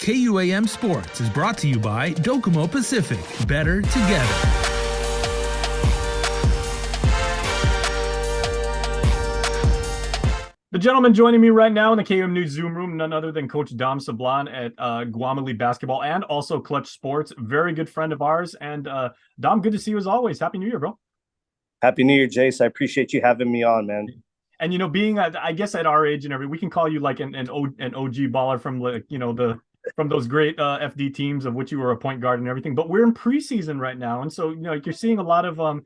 KUAM Sports is brought to you by Docomo Pacific. Better together. The gentleman joining me right now in the KUM News Zoom room, none other than Coach Dom Sablan at Guam Elite Basketball and also Clutch Sports. Very good friend of ours. And Dom, good to see you as always. Happy New Year, bro. Happy New Year, Jace. I appreciate you having me on, man. And, you know, being, I guess, at our age and everything, we can call you like an OG baller from, like, you know, from those great FD teams of which you were a point guard and everything. But we're in preseason right now. And so, you know, you're seeing a lot of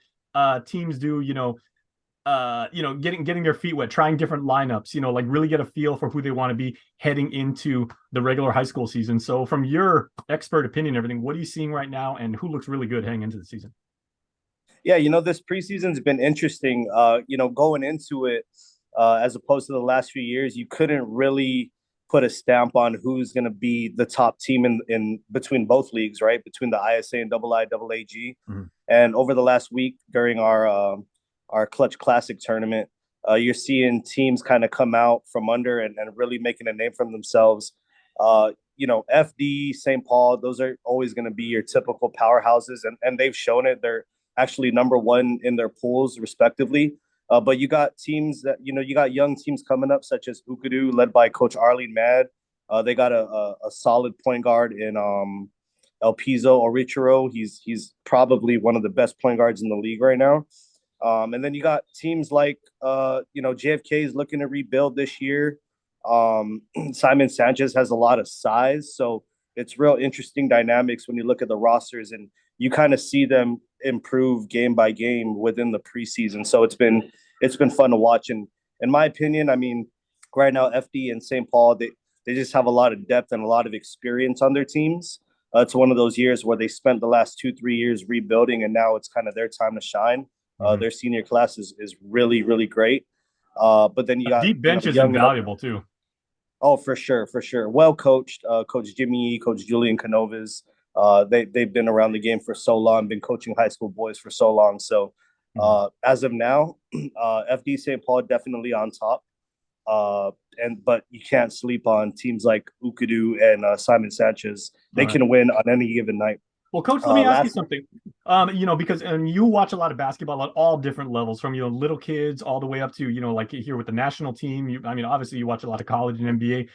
teams do, getting their feet wet, trying different lineups, you know, like really get a feel for who they want to be heading into the regular high school season. So from your expert opinion, everything, what are you seeing right now and who looks really good heading into the season? Yeah, you know, this preseason's been interesting. Going into it, as opposed to the last few years, you couldn't really put a stamp on who's going to be the top team in between both leagues, right? Between the ISA and IIAG. Mm-hmm. And over the last week during our Clutch Classic tournament, you're seeing teams kind of come out from under and really making a name for themselves. FD, St. Paul, those are always going to be your typical powerhouses, and they've shown it. They're actually number one in their pools, respectively. But you got teams that, you got young teams coming up, such as Okkodo, led by Coach Arlene Mad. They got a solid point guard in El Piso Orichiro. He's probably one of the best point guards in the league right now. And then you got teams like, JFK is looking to rebuild this year. Simon Sanchez has a lot of size. So it's real interesting dynamics when you look at the rosters and you kind of see them improve game by game within the preseason. So it's been fun to watch. And in my opinion, I mean, right now, FD and St. Paul, they just have a lot of depth and a lot of experience on their teams. It's one of those years where they spent the last 2-3 years rebuilding, and now it's kind of their time to shine. Their senior class is really, really great. But then you got deep bench is invaluable too. Oh, for sure. Well coached, Coach Jimmy, Coach Julian Canovas. They've been around the game for so long, been coaching high school boys for so long. So as of now, FD St. Paul definitely on top. But you can't sleep on teams like Okkodo and Simon Sanchez. They can win on any given night. Well, Coach, let me ask you something. Because you watch a lot of basketball at all different levels, from little kids all the way up to like here with the national team. Obviously you watch a lot of college and NBA.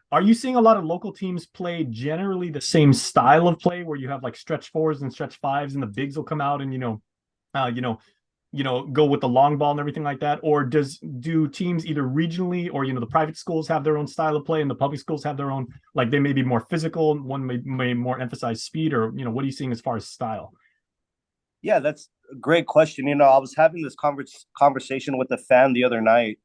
Are you seeing a lot of local teams play generally the same style of play, where you have like stretch fours and stretch fives, and the bigs will come out and go with the long ball and everything like that? Or do teams either regionally or the private schools have their own style of play and the public schools have their own, like they may be more physical, one may more emphasize speed, or what are you seeing as far as style? Yeah, that's a great question. I was having this conversation with a fan the other night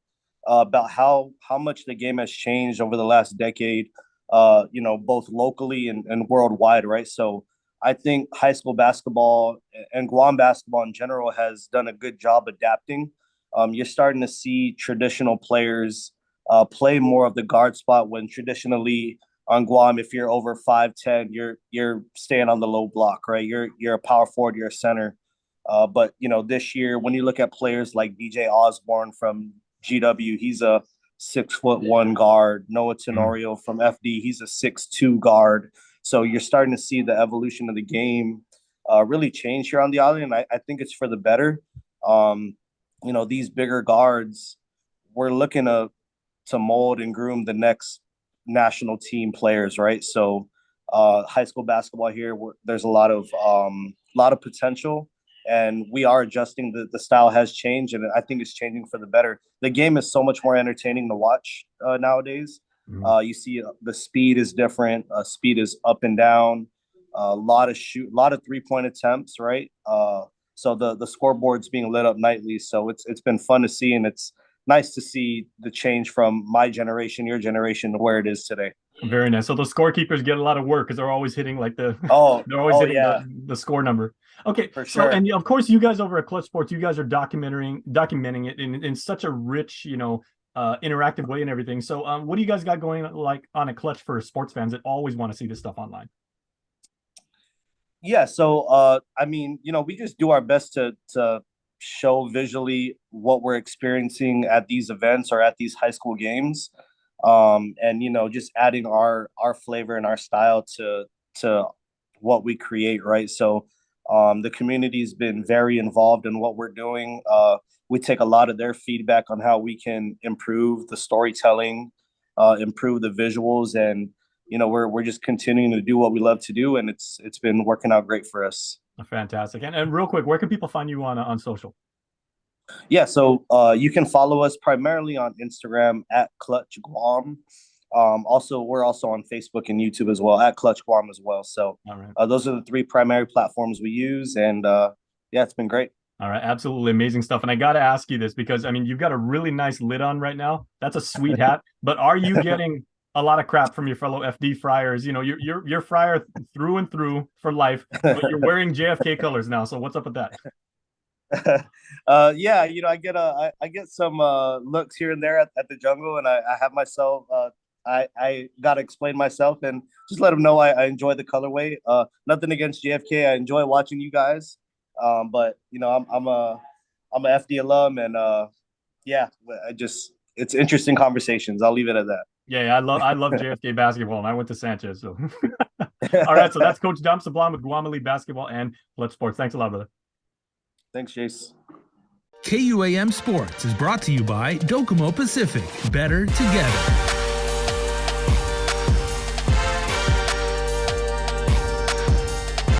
about how much the game has changed over the last decade, both locally and worldwide, right? So I think high school basketball and Guam basketball in general has done a good job adapting. You're starting to see traditional players play more of the guard spot, when traditionally on Guam, if you're over 5'10", you're staying on the low block, right? You're a power forward, you're a center. But this year, when you look at players like DJ Osborne from GW, he's a 6'1" guard. Noah Tenorio from FD, he's a 6'2" guard. So you're starting to see the evolution of the game really change here on the island. And I think it's for the better. These bigger guards, we're looking to mold and groom the next national team players, right? So high school basketball here, there's a lot of potential. And we are adjusting. The style has changed, and I think it's changing for the better. The game is so much more entertaining to watch nowadays. You see the speed is different. Speed is up and down. A lot of 3-point attempts, right? So the scoreboard's being lit up nightly. So it's been fun to see, and it's nice to see the change from my generation, your generation, to where it is today. Very nice. So the scorekeepers get a lot of work because they're always hitting they're always hitting the score number. Okay, for sure. So, and of course, you guys over at Clutch Sports, you guys are documenting it in such a rich, interactive way and everything. So, what do you guys got going on a Clutch for sports fans that always want to see this stuff online? Yeah, so we just do our best to show visually what we're experiencing at these events or at these high school games. and just adding our flavor and our style to what we create, right? So the community's been very involved in what we're doing. We take a lot of their feedback on how we can improve the storytelling, improve the visuals, and we're just continuing to do what we love to do, and it's been working out great for us. Fantastic. And real quick, where can people find you on social? Yeah, so you can follow us primarily on Instagram at Clutch Guam. Also, we're also on Facebook and YouTube as well at Clutch Guam as well. So those are the 3 primary platforms we use, and yeah, it's been great. All right, absolutely amazing stuff. And I got to ask you this because I mean, you've got a really nice lid on right now. That's a sweet hat. But are you getting a lot of crap from your fellow FD friars? You're friar through and through for life, but you're wearing JFK colors now. So what's up with that? Yeah, I get some looks here and there at the jungle, and I have myself. I gotta explain myself and just let them know I enjoy the colorway. Nothing against JFK. I enjoy watching you guys. But I'm a FD alum, and yeah, it's interesting conversations. I'll leave it at that. Yeah, I love JFK basketball, and I went to Sanchez. So, all right, so that's Coach Dom Sablan with Guam Elite Basketball and Clutch Sports. Thanks a lot, brother. Thanks, Jace. KUAM Sports is brought to you by Docomo Pacific. Better together.